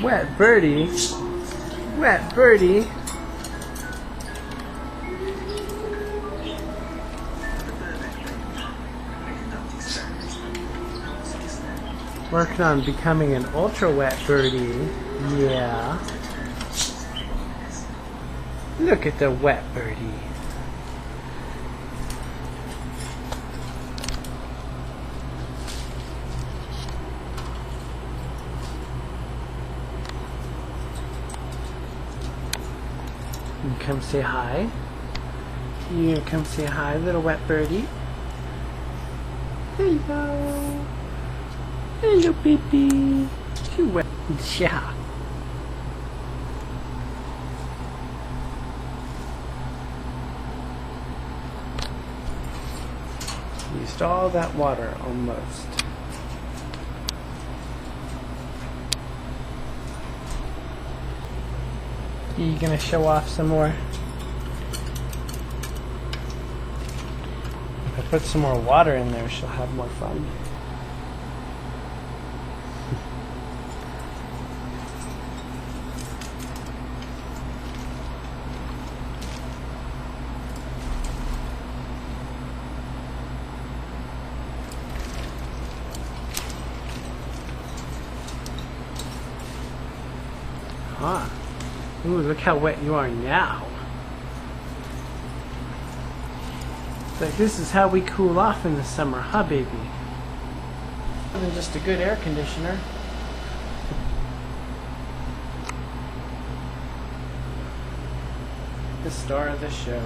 Wet birdie. Wet birdie. Working on becoming an ultra wet birdie. Yeah. Look at the wet birdie. You come say hi. You come say hi, little wet birdie. Hello. Hello, baby. You wet. Yeah. Used all that water almost. You gonna show off some more? If I put some more water in there, she'll have more fun. Huh. Ooh, look how wet you are now. It's like this is how we cool off in the summer, huh, baby? More than just a good air conditioner. The star of the show.